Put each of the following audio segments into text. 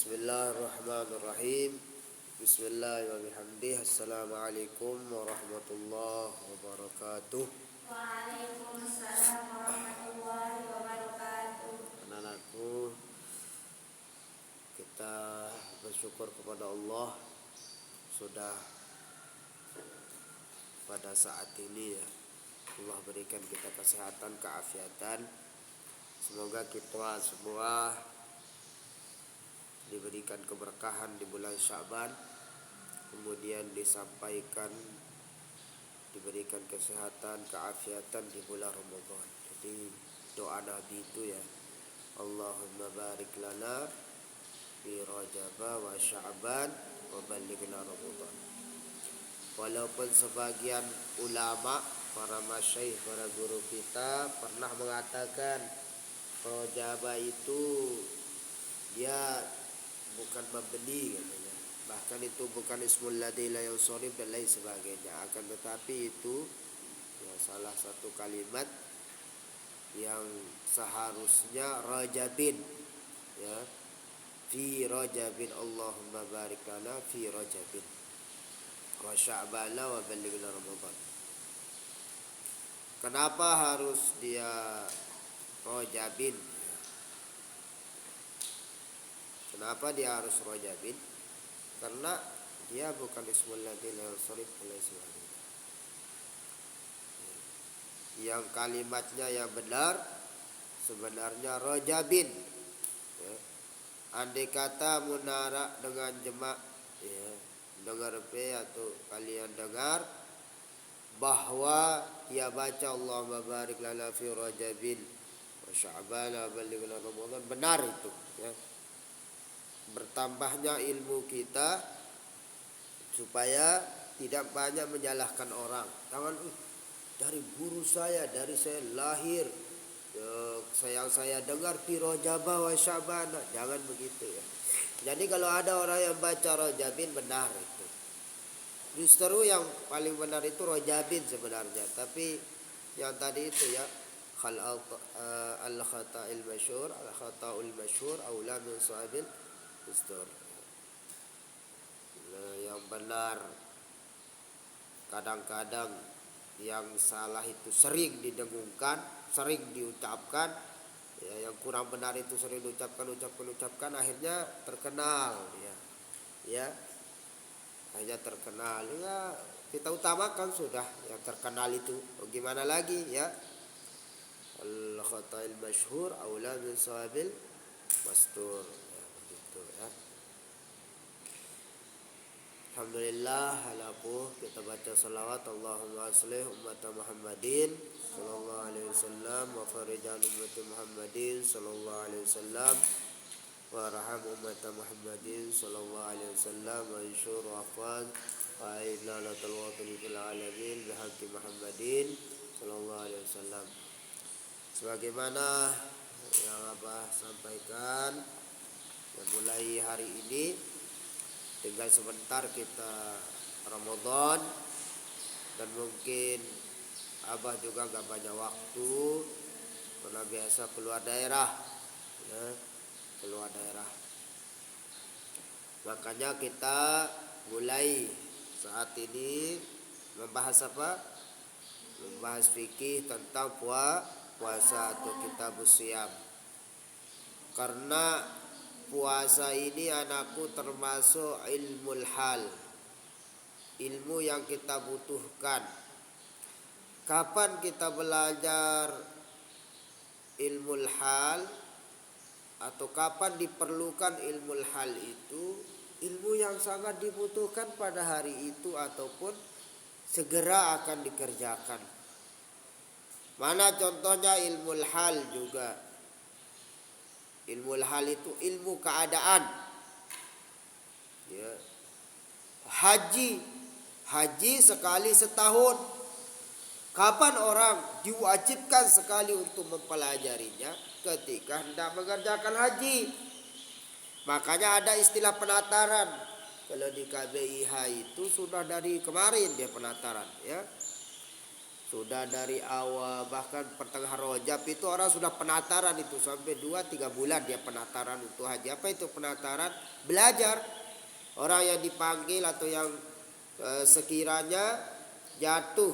Bismillahirrahmanirrahim. Bismillahirrahmanirrahim. Assalamualaikum warahmatullahi wabarakatuh. Waalaikumsalam warahmatullahi wabarakatuh. Anak-anakku, kita bersyukur kepada Allah sudah pada saat ini ya, Allah berikan kita kesehatan, keafiatan. Semoga kita semua diberikan keberkahan di bulan Sya'ban, kemudian diberikan kesehatan, keafiatan di bulan Ramadan. Jadi doa Nabi itu ya, Allahumma barik lana fi Rajab wa Sya'ban wa ballighna Ramadan. Walaupun sebagian ulama, para masyayikh, para guru kita pernah mengatakan Rajab itu dia bukan membeli katanya. Bahkan itu bukan ismul ladzi la yansharif dan lain sebagainya. Akan tetapi itu ya salah satu kalimat yang seharusnya rajabin ya. Fi rajabin, Allahumma barik lana fi rajabin wa sya'bana wa ballighna Ramadan. Kenapa harus dia rajabin? Kenapa dia harus rajabin? Karena dia bukan ismul ladzi la yansharif oleh sebagainya. Yang kalimatnya yang benar sebenarnya rajabin ya. Andai kata munara dengan jema' ya, dengar P atau kalian dengar bahwa dia baca Allahumma barik lana fi rajabin wa sya'bana wa ballighna Ramadan, benar itu ya. Bertambahnya ilmu kita supaya tidak banyak menyalahkan orang. Jangan dari guru saya, dari saya lahir yang saya dengar fi Rajab wa Sya'ban. Jangan begitu ya. Jadi kalau ada orang yang baca Rajabin, benar itu. Justru yang paling benar itu Rajabin sebenarnya. Tapi yang tadi itu ya, al-khata'il masyhur, al-khata'ul masyhur aula min sahabil Istor. Yang benar kadang-kadang, yang salah itu sering didengungkan, sering diucapkan ya, yang kurang benar itu sering diucapkan, akhirnya terkenal ya akhirnya terkenal ya. Kita utamakan sudah yang terkenal itu, gimana lagi ya. Al-khata'il masyhur aula min sahabil mastur. Ya. Alhamdulillah, halaku kita baca salawat. Allahumma aslih umat Muhammadin sallallahu alaihi wasallam wa farijan umat Muhammadin sallallahu alaihi wasallam wa raham umat Muhammadin sallallahu alaihi wasallam wa insyur wa afwan wa aidna la talwatul fil alamin bihaqqi Muhammadin sallallahu alaihi wasallam. Sebagaimana yang Abah sampaikan, dan mulai hari ini tinggal sebentar kita Ramadan, dan mungkin Abah juga gak banyak waktu karena biasa keluar daerah ya, makanya kita mulai saat ini membahas apa? Membahas fikih tentang puasa atau kitabus syiyam. Karena puasa ini anakku termasuk ilmul hal, ilmu yang kita butuhkan. Kapan kita belajar ilmul hal atau kapan diperlukan ilmul hal itu? Ilmu yang sangat dibutuhkan pada hari itu ataupun segera akan dikerjakan. Mana contohnya ilmul hal juga. Ilmu hal itu ilmu keadaan ya. Haji sekali setahun. Kapan orang diwajibkan sekali untuk mempelajarinya? Ketika hendak mengerjakan haji. Makanya ada istilah penataran. Kalau di KBIH itu sudah dari kemarin dia penataran ya. Sudah dari awal, bahkan pertengahan Rajab itu orang sudah penataran itu. Sampai 2-3 bulan dia penataran untuk haji. Apa itu penataran? Belajar. Orang yang dipanggil atau yang sekiranya jatuh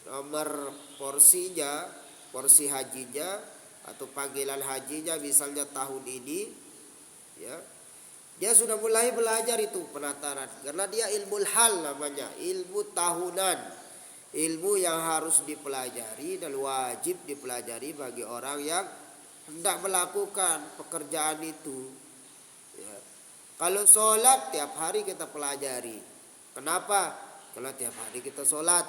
nomor porsinya, porsi hajinya atau panggilan hajinya misalnya tahun ini, ya, dia sudah mulai belajar itu penataran. Karena dia ilmu hal namanya, ilmu tahunan. Ilmu yang harus dipelajari dan wajib dipelajari bagi orang yang hendak melakukan pekerjaan itu. Ya. Kalau sholat tiap hari kita pelajari. Kenapa? Karena tiap hari kita sholat.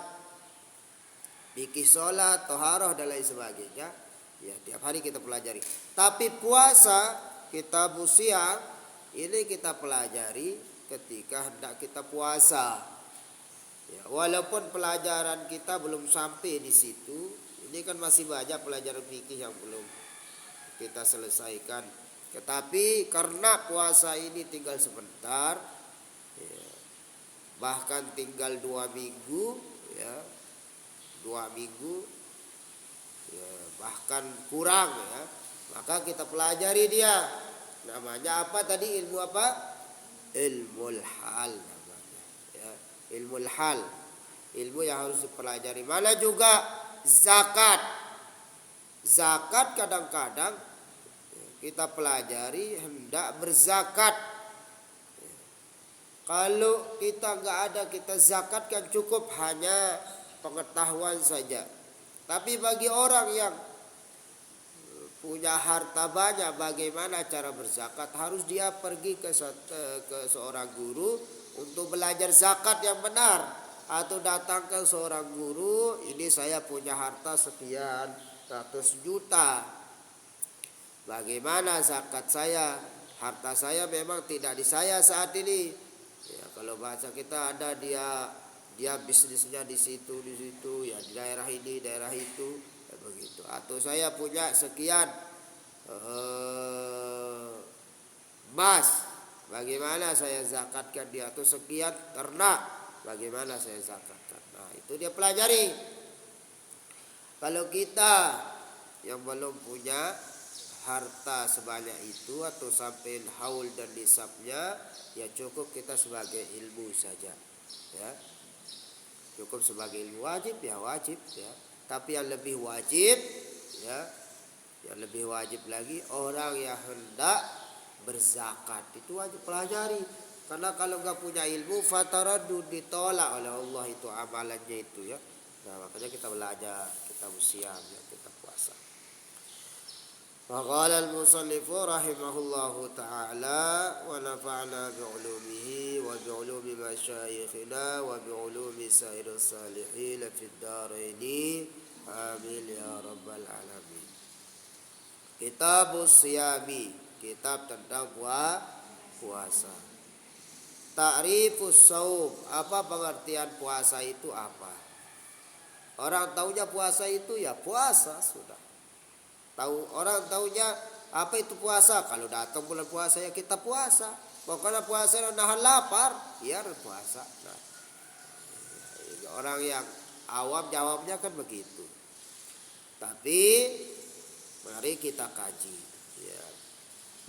Fikih sholat, toharoh dan lain sebagainya. Ya, tiap hari kita pelajari. Tapi puasa, kita siang, ini kita pelajari ketika hendak kita puasa. Ya, walaupun pelajaran kita belum sampai di situ, ini kan masih banyak pelajaran fikih yang belum kita selesaikan. Tetapi karena puasa ini tinggal sebentar, ya, bahkan tinggal 2 minggu, ya, 2 minggu, ya, bahkan kurang, ya, maka kita pelajari dia. Namanya apa tadi? Ilmu apa? Ilmul hal. Ilmu hal, ilmu yang harus dipelajari. Mana juga zakat. Zakat kadang-kadang kita pelajari hendak berzakat. Kalau kita nggak ada, kita zakat kan cukup hanya pengetahuan saja. Tapi bagi orang yang punya harta banyak, bagaimana cara berzakat? Harus dia pergi ke seorang guru untuk belajar zakat yang benar, atau datang ke seorang guru, ini saya punya harta sekian ratus juta, bagaimana zakat saya? Harta saya memang tidak di saya saat ini. Ya, kalau bahasa kita ada dia bisnisnya di situ, ya, di daerah ini, daerah itu, ya, begitu. Atau saya punya sekian emas, bagaimana saya zakatkan dia? Atau sekian ternak, bagaimana saya zakatkan? Nah, itu dia pelajari. Kalau kita yang belum punya harta sebanyak itu atau sampai haul dan nisabnya, ya cukup kita sebagai ilmu saja, ya. Cukup sebagai ilmu wajib, ya wajib, ya. Tapi yang lebih wajib, ya, yang lebih wajib lagi orang yang hendak berzakat itu wajib pelajari. Karena kalau nggak punya ilmu, fataradud, ditolak oleh Allah itu amalannya itu, ya. Nah, makanya kita belajar, kita bersiap, ya, kita puasa. Waqala al-musannifu rahimahullahu ta'ala wa nafa'na bi'ulumihi wa bi'ulumi masyayikhina wa bi'ulumi sairus salihin fid daraini amin ya rabbal alamin. Kitabus siyami, kitab tentang puasa. Ta'rifus shaum, apa pengertian puasa itu apa? Orang taunya puasa itu ya puasa sudah. Orang taunya apa itu puasa? Kalau datang bulan puasa ya kita puasa. Pokoknya puasa nahan lapar, ya puasa. Nah, orang yang awam jawabnya kan begitu. Tapi mari kita kaji, ya.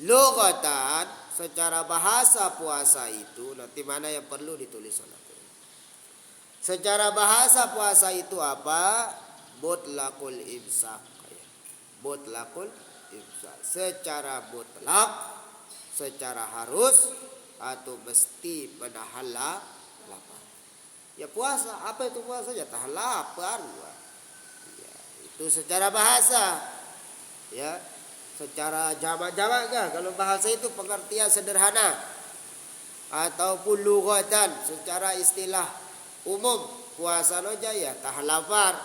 Lughatan, secara bahasa puasa itu, nanti mana yang perlu ditulis oleh aku. Secara bahasa puasa itu apa? Mutlaqul imsak. Mutlaqul imsak. Secara mutlak, secara harus atau mesti menahan lapar. Ya puasa, apa itu puasa? Ya tahan lapar. Ya, itu secara bahasa. Ya. Secara jamak-jamak kan? Kalau bahasa itu pengertian sederhana ataupun lughatan, secara istilah umum puasa aja ya tahan lapar.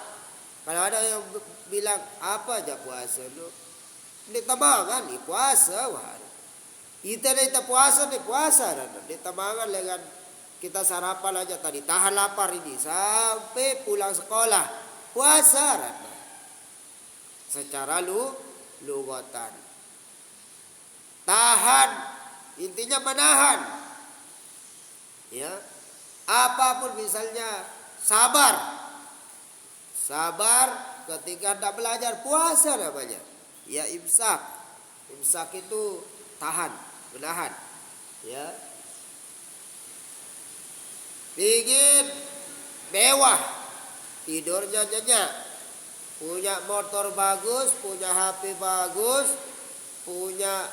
Kalau ada yang bilang apa aja puasa lu, ditamangan di puasa wah. Kita puasa di puasa dan ditamangan dengan kita sarapan aja tadi tahan lapar ini sampai pulang sekolah puasa rata. Secara lughatan. Tahan, intinya menahan. Ya. Apapun misalnya sabar. Sabar ketika hendak belajar, puasa namanya. Ya imsak. Imsak itu tahan, menahan. Ya. Ingin mewah, tidurnya nyenyak, punya motor bagus, punya HP bagus, punya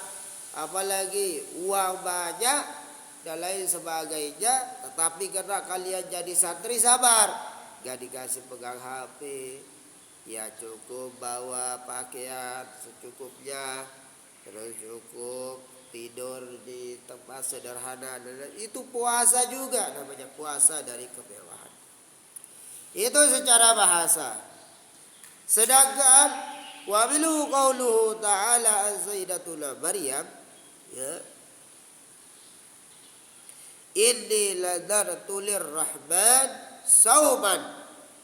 apalagi uang banyak dan lain sebagainya. Tetapi karena kalian jadi santri, sabar, gak dikasih pegang HP, ya cukup bawa pakaian secukupnya, terus cukup tidur di tempat sederhana. Itu puasa juga, namanya puasa dari kemewahan. Itu secara bahasa. Sedangkan wa bilu qauluhu ta'ala an sayyidatuna Maryam, ya, inni ladartu lirrahman sauman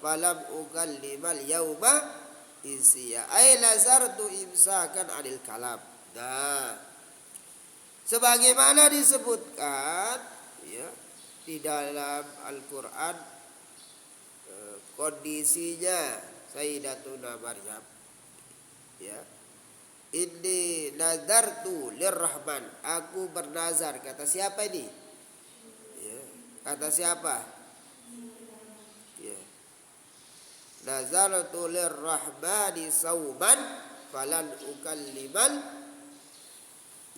falam ukallimal yauma insiya. Ay lazartu imsakan anil kalam. Nah, sebagaimana disebutkan ya di dalam Al-Qur'an, kondisinya Sayyidatuna Maryam, ya, inni nadartu lirrahman, aku bernazar. Kata siapa ini? Ya, kata siapa? Ya. Nazartu lirrahmani sauman falan ukallimal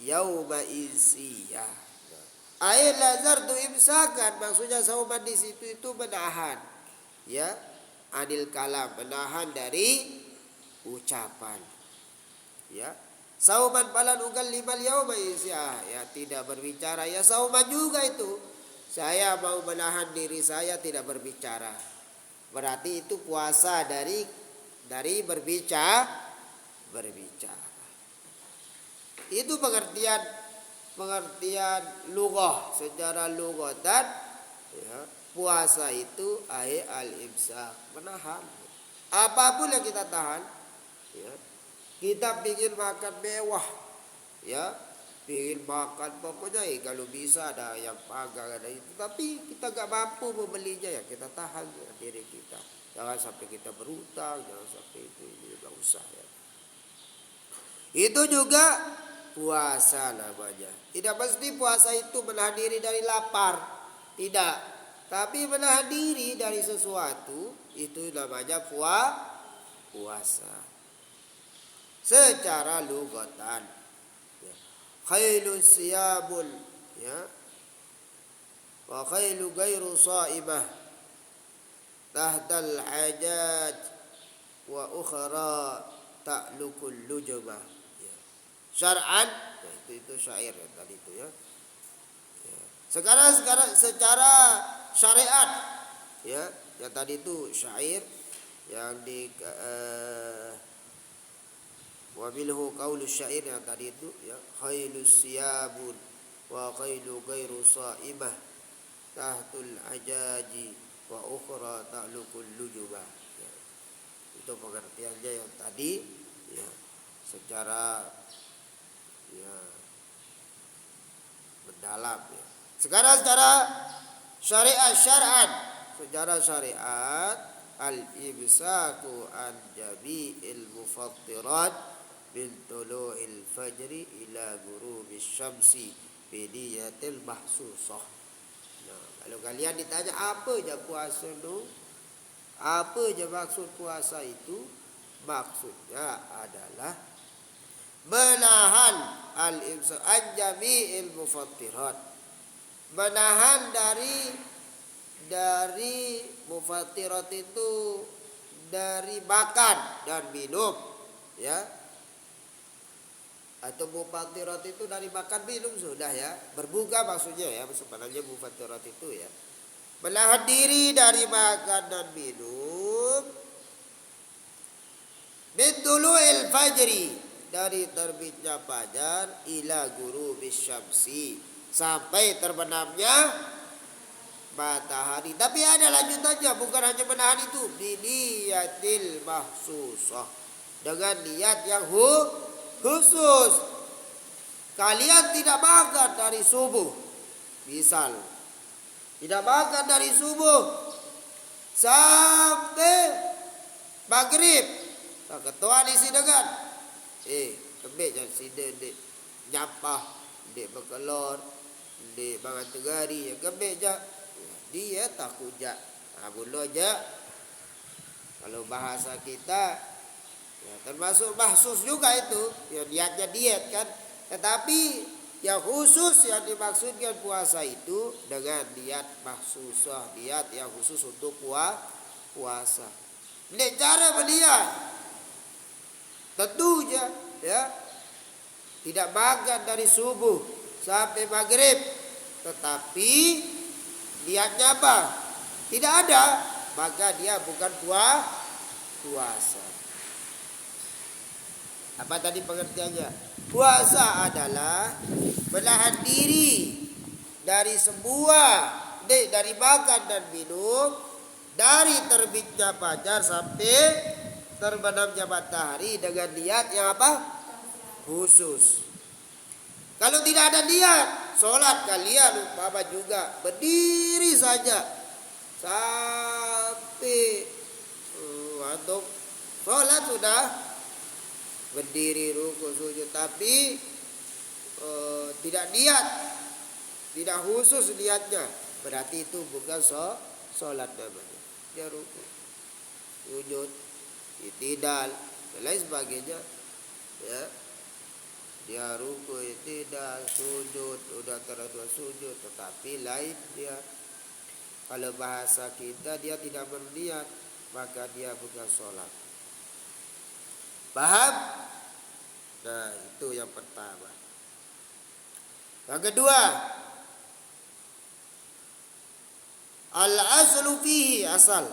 yauma insiya. Ai nazartu imsakan, maksudnya sauman di situ itu menahan, ya, anil kalam, menahan dari ucapan. Ya. Sauman falan ukallimal yauma insiya, ya, tidak berbicara. Ya sauman juga itu. Saya mau menahan diri saya tidak berbicara. Berarti itu puasa dari berbicara. Itu pengertian lughah, secara lughatan, ya, puasa itu al-imsak, menahan. Apapun yang kita tahan, ya. Kita ingin makan mewah, ya, ingin makan pokoknya kalau bisa ada yang pagar, ada itu, tapi kita gak mampu membelinya, ya kita tahan diri kita. Jangan sampai kita berutang, jangan sampai itu gak usah, ya. Itu juga puasa namanya. Tidak mesti puasa itu menahan diri dari lapar, tidak. Tapi menahan diri dari sesuatu, itu namanya puasa. Secara lugatan, ya. Khailu siyabul, ya, wa khailu gairu saimah tahtal ajaj wa ukhra ta'lukul lujumah. Ya. Syar'an, ya, itu syair ya, tadi itu, ya. Ya. Sekarang secara syariat, ya, yang tadi itu syair yang di wa bilhu qaulu syair yang tadi itu, ya, khailus siyabun wa khailu ghairu saimah tahtul ajaji wa ukhra ta'lukul lujubah. Ya. Itu pengertiannya yang tadi, ya, secara, ya, mendalam, ya. Sekarang secara syariat, secara syariat, al-imsaku an jami'il mufattirat min tulu'il fajri ila ghurubis syamsi bi niyatil mahsusah. Nah, kalau kalian ditanya apa je puasa itu, apa je maksud puasa itu, maksudnya adalah menahan al-imsak an jami'il mufattirat, menahan dari mufattirat itu dari makan dan minum, ya. Atau mufattirat itu dari makan minum sudah, ya. Berbuka maksudnya, ya, sebenarnya mufattirat itu, ya. Menahan diri dari makan dan minum min tulu'il fajri, dari terbitnya fajar, ila ghurubis syamsi, sampai terbenamnya matahari. Tapi ada lanjutannya, bukan hanya menahan itu, biniyatil mahsusah, dengan niat yang khusus. Kalian tidak makan dari subuh, misal tidak makan dari subuh sampai Maghrib. Ketua di sini kan. Kebik je sini dek nyapah, dek berkelor, dek bangan tegari, kebik je. Dia takut je. Mula je. Kalau bahasa kita ya, termasuk mahsus juga itu. Ya niatnya diet kan. Tetapi yang khusus yang dimaksudkan puasa itu dengan niat mahsusah, niat yang khusus untuk puasa. Ini cara berniat. Tentu ya tidak makan dari subuh sampai maghrib, tetapi niatnya apa? Tidak ada, maka dia bukan puasa. Apa tadi pengertiannya? Puasa adalah menahan diri dari dari makan dan minum dari terbitnya fajar sampai terbenamnya matahari dengan niat yang apa? Khusus. Kalau tidak ada niat, sholat kalian umpama juga berdiri saja sampai atau sholat sudah berdiri ruku sujud, tapi tidak niat, tidak khusus niatnya, berarti itu bukan sholat namanya. Dia ruku, sujud, i'tidal dan lain sebagainya, ya. Dia ruku, i'tidal, sujud, udah teratur sujud, tetapi lain dia. Kalau bahasa kita dia tidak berniat, maka dia bukan sholat. Paham? Nah, itu yang pertama. Yang kedua, al-aslu fihi, asal.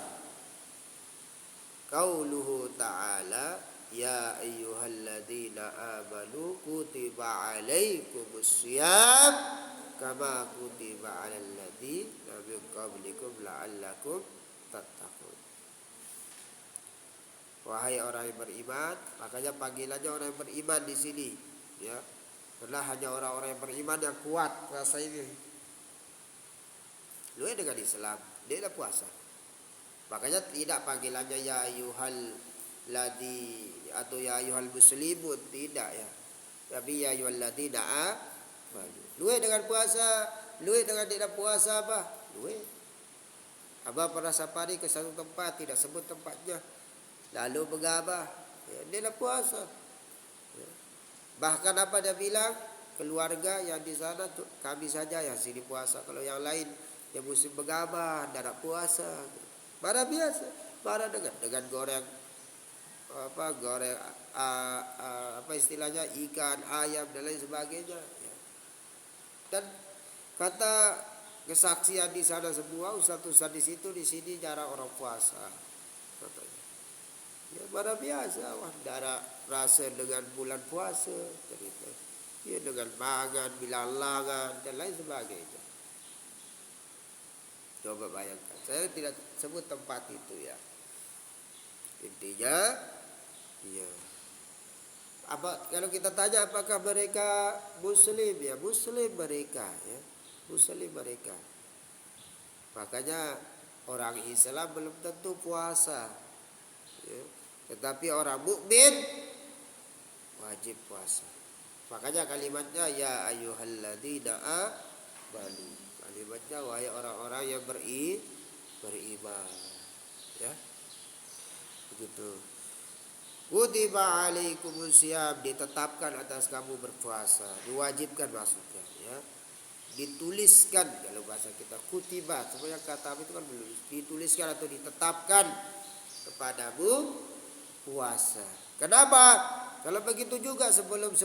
Qauluhu ta'ala, ya ayyuhalladzina amanu kutiba alaikumus syiyam kama kutiba alal ladzina min qablikum la'allakum tattaqun. Wahai orang yang beriman, makanya panggilannya orang yang beriman di sini, ya. Karena hanya orang-orang yang beriman yang kuat rasa ini. Lu dengan Islam, dia dah puasa. Makanya tidak panggilannya ya ayyuhal ladzi atau ya ayyuhal muslimun, tidak ya. Tapi ya ayyuhal ladzina amanu. Lu dengan puasa, lu dengan tidak puasa apa? Lu. Abah pernah safari ke satu tempat, tidak sebut tempatnya. Lalu begabah, ya, dia dah puasa. Ya. Bahkan apa dia bilang? Keluarga yang di sana tuh, kami saja yang sini puasa. Kalau yang lain yang musim begabah, tidak puasa. Marah biasa, marah dengan goreng apa istilahnya, ikan, ayam dan lain sebagainya. Ya. Dan kata kesaksian di sana semua ustaz-ustaz di situ, di sini jarang orang puasa. Katanya. Ya pada biasa, wah darah rasa dengan bulan puasa, cerita. Ya dengan mangan, bilangan dan lain sebagainya. Coba bayangkan, saya tidak sebut tempat itu ya. Intinya, ya. Apa kalau kita tanya apakah mereka muslim, ya muslim mereka, ya muslim mereka. Makanya orang Islam belum tentu puasa. Ya. Tetapi orang mukmin wajib puasa. Makanya kalimatnya ya ayyuhalladzina amanu. Kalimatnya wahai orang-orang yang beriman. Ya. Begitu. Kutiba alaikumus syiyam, ditetapkan atas kamu berpuasa, diwajibkan maksudnya, ya. Dituliskan kalau bahasa kita, kutiba, sebenarnya kata itu kan belum dituliskan atau ditetapkan kepadamu puasa. Kenapa? Kalau begitu juga sebelum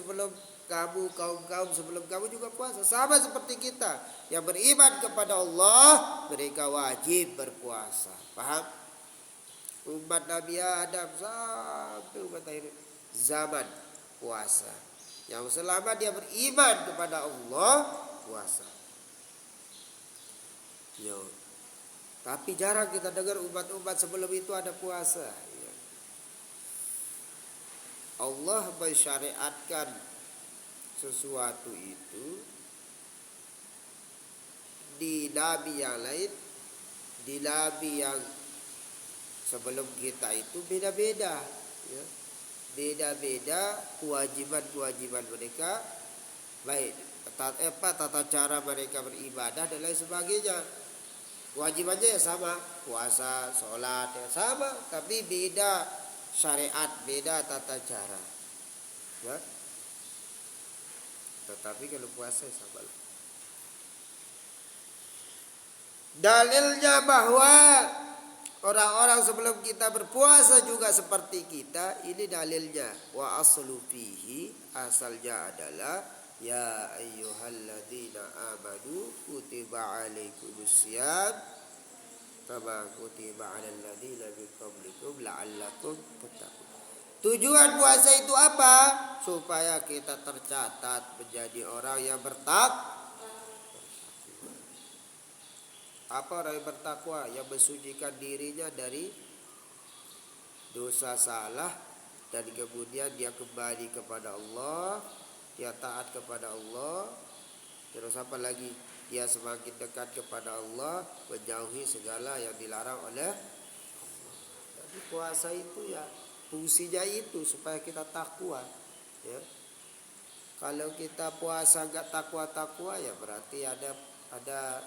kamu, kaum sebelum kamu juga puasa. Sama seperti kita yang beriman kepada Allah, mereka wajib berpuasa. Paham? Umat Nabi Adam sampai umat akhir zaman puasa. Yang selama dia beriman kepada Allah, puasa. Yo. Tapi jarang kita dengar umat-umat sebelum itu ada puasa. Allah mensyariatkan sesuatu itu di nabi yang lain, di nabi yang sebelum kita itu beda-beda, ya. Beda-beda kewajiban mereka, baik tata cara mereka beribadah dan lain sebagainya. Kewajibannya ya sama, puasa, sholat ya sama, tapi beda syariat, beda tata cara, ya. Tetapi kalau puasa ya sama. Dalilnya bahwa orang-orang sebelum kita berpuasa juga seperti kita, ini dalilnya. Wa aslu fihi, asalnya adalah ya ayyuhalladzina amanu kutiba alaikumusiyam kama kutiba alal ladzina min qablikum la'allakum tattaqun. Tujuan puasa itu apa? Supaya kita tercatat menjadi orang yang bertakwa. Apa orang yang bertakwa? Yang mensucikan dirinya dari dosa salah, dan kemudian dia kembali kepada Allah, dia taat kepada Allah. Terus apa lagi? Dia semakin dekat kepada Allah, menjauhi segala yang dilarang oleh Allah. Jadi puasa itu ya fungsinya itu supaya kita takwa, ya. Kalau kita puasa enggak takwa ya berarti ada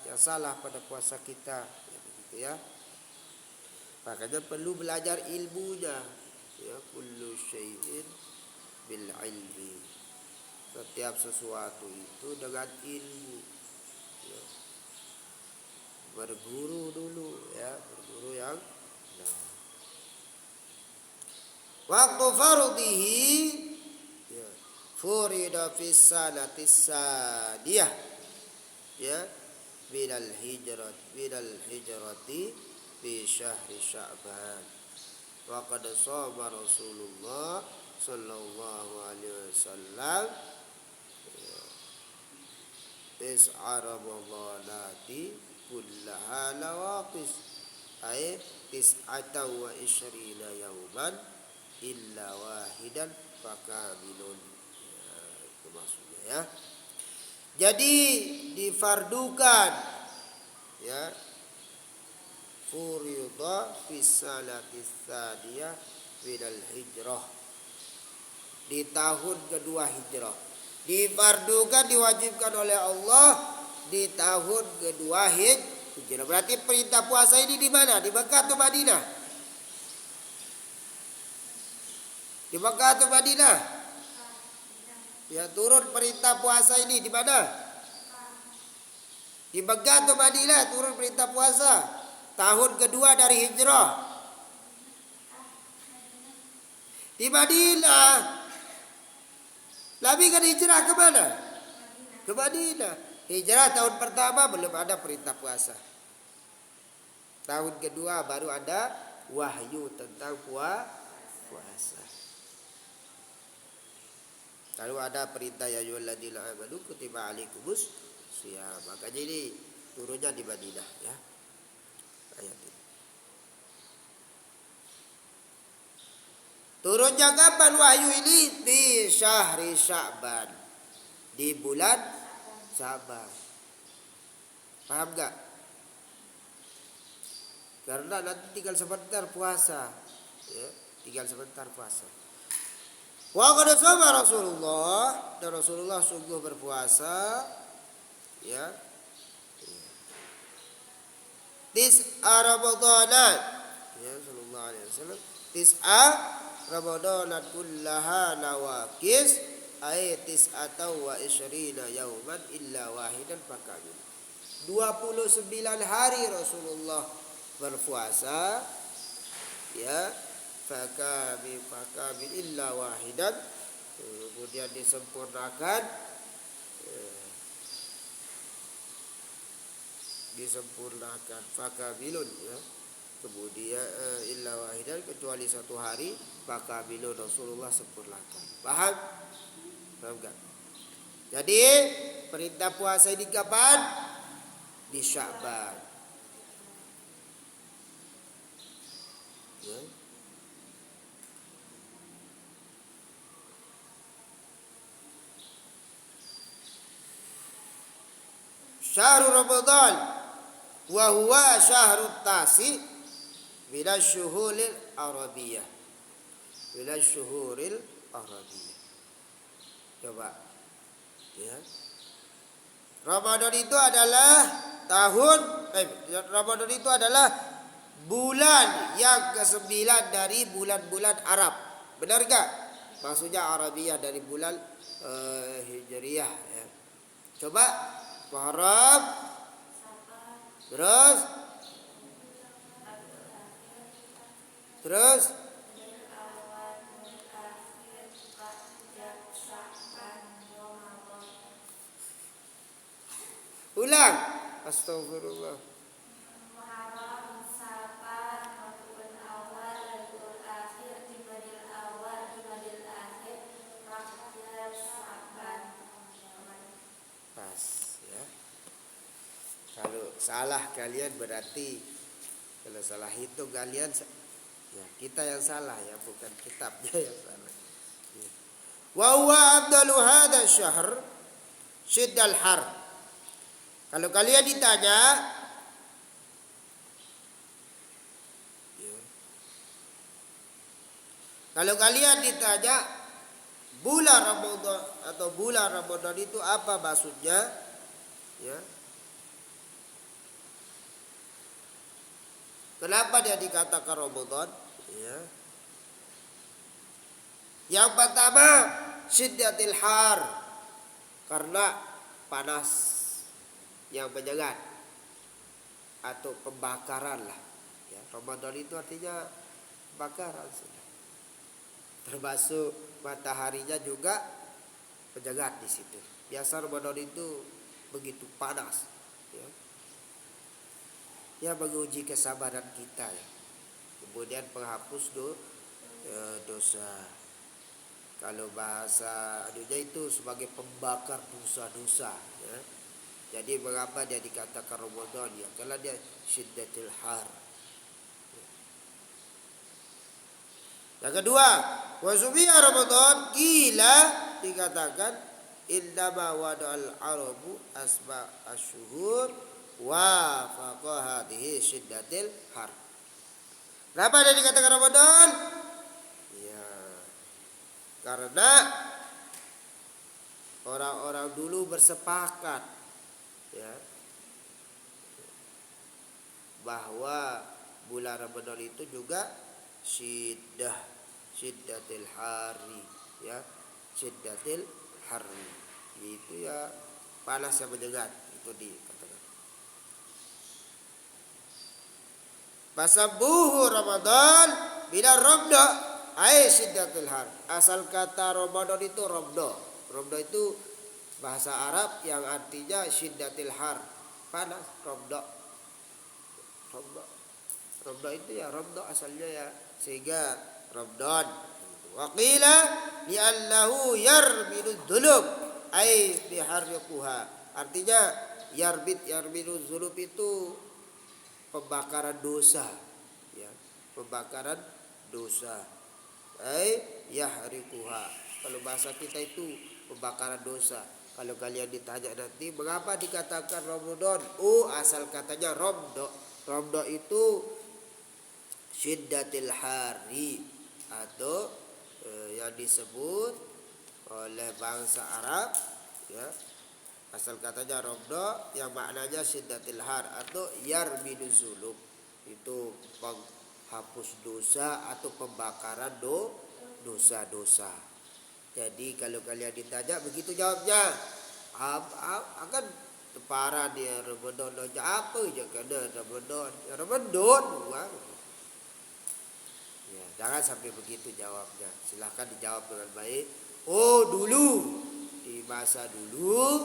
yang salah pada puasa kita, ya, begitu ya. Makanya perlu belajar ilmunya, ya, kullu syai'in bil ilmi. Setiap sesuatu itu dengan ilmu, ya. Berguru dulu, ya, berguru yang benar. Waktu fardhihi, ya, furida fis sanati sadiyah, ya, minal hijrati fi syahri Sya'ban. Wa qad shoma Rasulullah sallallahu alaihi wasallam tis'a ramadhanati kullaha lawaqis, ay tis'ata wa ishrina yawman illa wahidan fakamilun. Ya, itu maksudnya, ya. Jadi difardukan, ya, furida fis sanati tsaniyah minal hijrah, di tahun kedua hijrah. Difardukan, diwajibkan oleh Allah di tahun kedua hijrah. Berarti perintah puasa ini di mana? Di Mekah atau Madinah? Di Mekah atau Madinah? Ya, turun perintah puasa ini di mana? Di Mekah atau Madinah turun perintah puasa tahun kedua dari hijrah? Di Madinah. Nabi kan hijrah ke mana? Ke Madinah. Hijrah tahun pertama belum ada perintah puasa. Tahun kedua baru ada wahyu tentang puasa. Lalu ada perintah ya ayyuhalladzina amanu kutiba alaikumus shiyam. Makanya ini turunnya di Madinah, ya. Ayat ini. Turunnya kapan wahyu ini? Di syahri Sya'ban, di bulan Sya'ban. Paham gak? Karena nanti tinggal sebentar puasa, ya, tinggal sebentar puasa. Wa qad shoma Rasulullah, dan Rasulullah sungguh berpuasa, ya. Tis'a Ramadhanat, ya, sallallahu alaihi wasallam. Tis'a Ramadhanat kullaha nawaqis, ay tis'ata wa isyrina yauman illa wahidan fakamil. 29 hari Rasulullah berpuasa, ya. Fakamil illa wahidan, kemudian disempurnakan, fakamilun, ya. Kemudian illa wahidan, kecuali satu hari, fakamilun, Rasulullah sempurnakan. Paham? Paham enggak? Jadi perintah puasa ini kapan? Di Sya'ban, ya. Syahrul Ramadan wa huwa syahrut tasi minasyuhuril arabiyah. Minasyuhuril arabiyah. Coba ya. Ramadan itu adalah Ramadan itu adalah bulan yang ke-9 dari bulan-bulan Arab. Benar gak? Maksudnya Arabiyah dari bulan Hijriyah ya. Coba Muharram, terus ulang. Astagfirullah. Muharram, Safar, Rabiul Awal, Rabiul Akhir, Jumadil Awal, Jumadil Akhir, Rajab, Sya'ban. Pas ya. Kalau salah kalian berarti, kalau salah hitung kalian ya kita yang salah ya, bukan kitabnya yang salah. Ya. Wa huwa afdalu hadha syahr syiddal har. Kalau kalian ditanya ya, kalau kalian ditanya bulan Ramadan atau bulan Ramadan itu apa maksudnya? Ya. Kenapa dia dikatakan Ramadan? Ya. Yang pertama, syiddatil har, karena panas yang menyengat atau pembakaran lah. Ya, Ramadan itu artinya pembakaran sudah. Termasuk mataharinya juga menyengat di situ. Biasa Ramadan itu begitu panas. Ya. Ya menguji kesabaran kita ya. Kemudian penghapus dosa. Kalau bahasa anunya itu sebagai pembakar dosa-dosa ya. Jadi mengapa dia dikatakan Ramadan ya? Karena dia syiddatil har. Yang kedua, wasubiya Ramadan gila dikatakan innama wada'al arabu asma asyhur wa faqa hadhihi syiddatil har. Kenapa dia dikatakan Ramadan? Ya, karena orang-orang dulu bersepakat ya bahwa bulan Ramadan itu juga syiddatil hari ya, syiddatil hari itu ya panas yang menyengat itu dikatakan. Fasabuhu Ramadan bila rabda ai syiddatil har. Asal kata Ramadan itu rabda. Rabda itu bahasa Arab yang artinya syiddatil har, panas. Rabda itu ya rabda asalnya ya, sehingga Ramadan. Wa qila li'annahu yarbidu dzulub ai biharriquha. Artinya yarbidu dzulub itu pembakaran dosa ya, pembakaran dosa. Ai yahriquha. Kalau bahasa kita itu pembakaran dosa. Kalau kalian ditanya nanti mengapa dikatakan Ramadan? Oh, asal katanya Ramda. Ramda itu syiddatil hari atau yang disebut oleh bangsa Arab ya. Asal katanya Ramda yang maknanya syiddatil har atau yarbidu zulub. Itu penghapus dosa atau pembakaran dosa-dosa. Jadi kalau kalian ditanya begitu jawabnya. Akan parah dia Ramadan apa je kena Ramadan. Ya Ramadan. Ya, jangan sampai begitu jawabnya. Silahkan dijawab dengan baik. Oh, dulu di masa dulu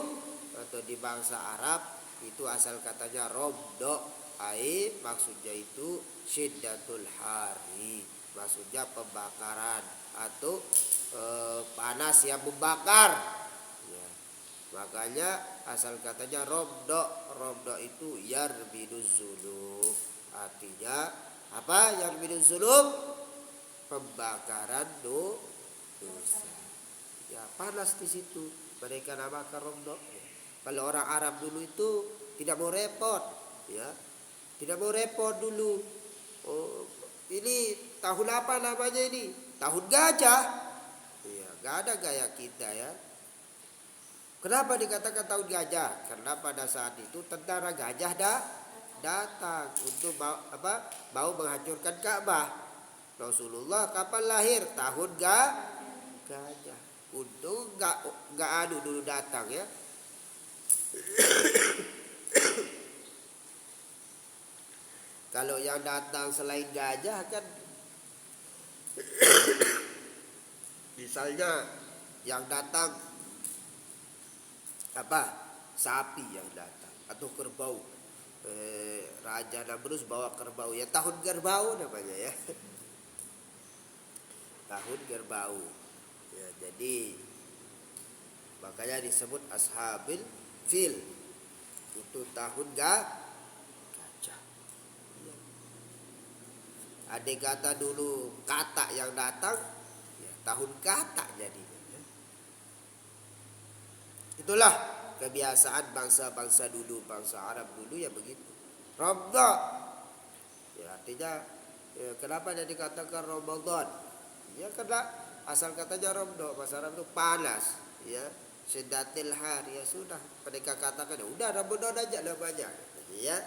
atau di bangsa Arab itu asal katanya Ramda ai maksudnya itu syiddatul hari. Maksudnya pembakaran atau panas yang membakar ya. Makanya asal katanya Ramda itu yarbiduz zulub. Artinya apa? Yarbiduz zulub, pembakaran dosa ya, panas di situ. Mereka namakan Ramda ya. Kalau orang Arab dulu itu tidak mau repot ya, tidak mau repot dulu. Ini tahun apa namanya ini? Tahun gajah. Iya, nggak ada gaya kita ya. Kenapa dikatakan tahun gajah? Karena pada saat itu tentara gajah datang untuk mau menghancurkan Ka'bah. Rasulullah kapan lahir? Tahun gajah. Untung nggak adu dulu datang ya. Kalau yang datang selain gajah kan, misalnya yang datang sapi yang datang atau kerbau. Raja Namrus bawa kerbau ya, tahun kerbau namanya ya. Tahun kerbau ya, jadi makanya disebut ashabil fil, itu tahun gajah ya. Ada kata dulu kata yang datang ya, tahun kata jadinya ya. Itulah kebiasaan bangsa-bangsa dulu, bangsa Arab dulu ya begitu. Ramadan ya, artinya ya, kenapa dia dikatakan Ramadan? Ya karena asal katanya Ramadan bahasa Arab itu panas ya, syiddatil har, ya sudah mereka katakan ya udah Ramadan aja namanya ya.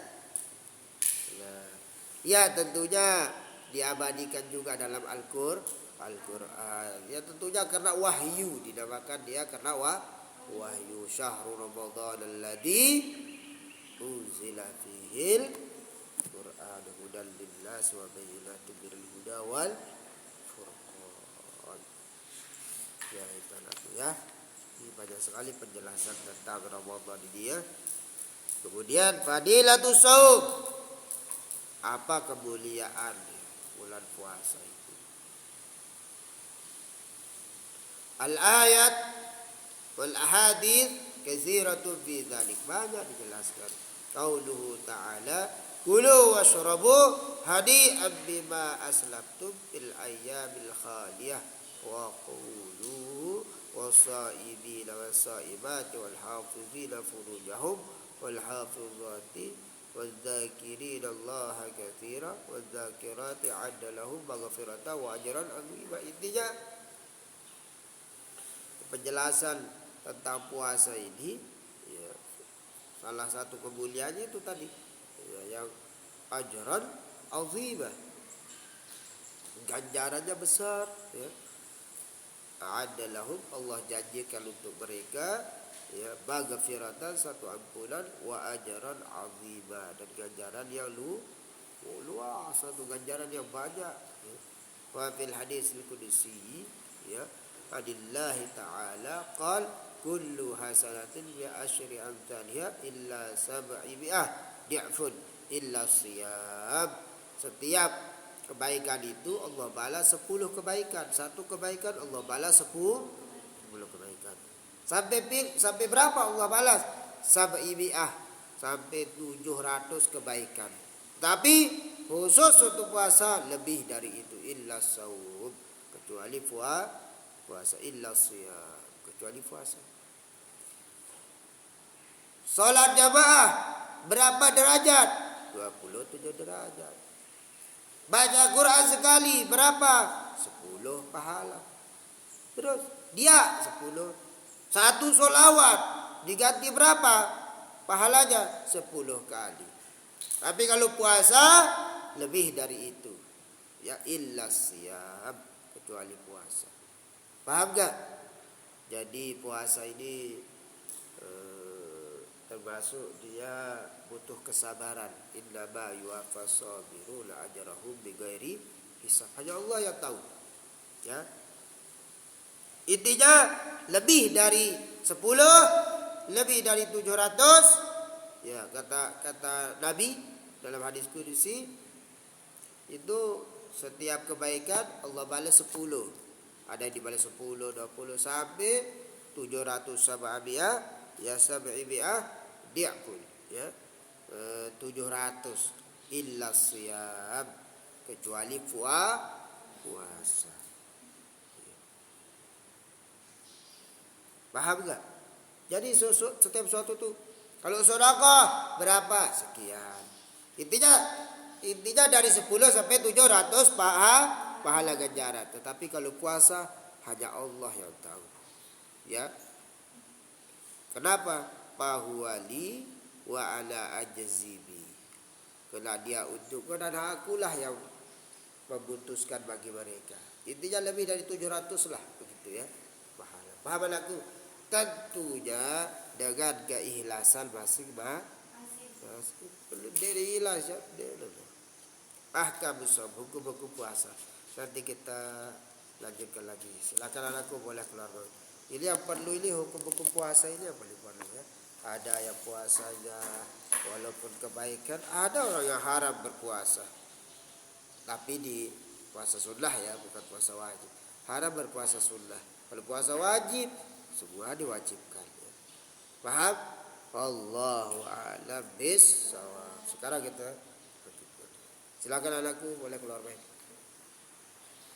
Ya tentunya diabadikan juga dalam Al-Qur'an. Ya tentunya karena wahyu dinamakan dia, karena wahyu. Syahrul Ramadan alladzi unzila fihil Qur'an hudan linnas wa bayyinatin minal huda wal furqan. Ya itu ya. Ini banyak sekali penjelasan tentang Ramadan ini ya. Kemudian fadilatus shaum. Apa kemuliaan bulan puasa itu? Al-ayat wal ahadits katsiratun fi dzalik, banyak dijelaskan. Qauluhu ta'ala kulu washrabu hadi'an bima aslaftum fil ayyamil khaliyah wa qulu wasaibina wasaibati wal hafizina furujahum wal hafizati wadzakirina Allah katsira wadzakirati 'adda lahum maghfiratan wa ajran 'azima. Intinya penjelasan tentang puasa ini ya, salah satu kemuliaannya itu tadi ya, yang ajran 'azima, ganjarannya besar ya. 'Adda lahum, Allah janjikan untuk mereka ya, maghfiratan, satu ampunan, wa ajran 'azima, dan ganjaran yang luas, satu ganjaran yang banyak ya. Wa fil hadis al-qudsi ya, adillahi ta'ala qal kullu hasanatin bi asyri amthaliha illa sab'imi'ah di'fun illa siyam. Setiap kebaikan itu Allah balas 10 kebaikan. Satu kebaikan Allah balas 10 kebaikan. Sampai berapa Allah balas? Sab'imi'ah, sampai 700 kebaikan. Tapi khusus untuk puasa lebih dari itu, illa saum, kecuali puasa, illa siyam, kecuali puasa. Salat jamaah berapa derajat? 27 derajat. Baca Quran sekali berapa? 10 pahala. Terus dia 10. Satu sholawat diganti berapa pahalanya? 10 kali. Tapi kalau puasa lebih dari itu. Ya illa siyam, kecuali puasa. Paham gak? Jadi puasa ini termasuk dia butuh kesabaran. Innama yuwaffas sabiruna ajrahum bighairi hisab. Hanya Allah yang tahu. Ya. Intinya lebih dari 10, lebih dari 700. Ya, kata Nabi dalam hadis qudsi itu setiap kebaikan Allah balas 10. Ada yang dibalas 10, 20 sampai 700 sab'iyah, ya sab'iyah di'kul ya. 700 illa siyam, kecuali puasa. Paham enggak? Jadi setiap suatu tuh, kalau sedekah berapa? Sekian. Intinya Intinya dari 10 sampai 700 pahala ganjaran. Tetapi kalau puasa hanya Allah yang tahu. Ya. Kenapa? Fahuwali wa ana ajzibi. Karena dia untukku dan akulah yang memutuskan bagi mereka. Intinya lebih dari 700 lah begitu ya. Pahala. Paham aku? Tentunya dengan keikhlasan masing-masing. Dari ikhlas ya. Ahkam som, hukum-hukum puasa. Nanti kita lanjutkan lagi. Silakan anakku boleh keluar. Ini yang perlu ini hukum-hukum puasa ini yang paling perlu ya. Ada yang puasanya walaupun kebaikan, ada orang yang haram berpuasa. Tapi di puasa sunnah ya, bukan puasa wajib. Haram berpuasa sunnah. Kalau puasa wajib, semua diwajibkan ya. Paham? Wallahu a'lam bissawab. Sekarang kita silakan anakku boleh keluar main.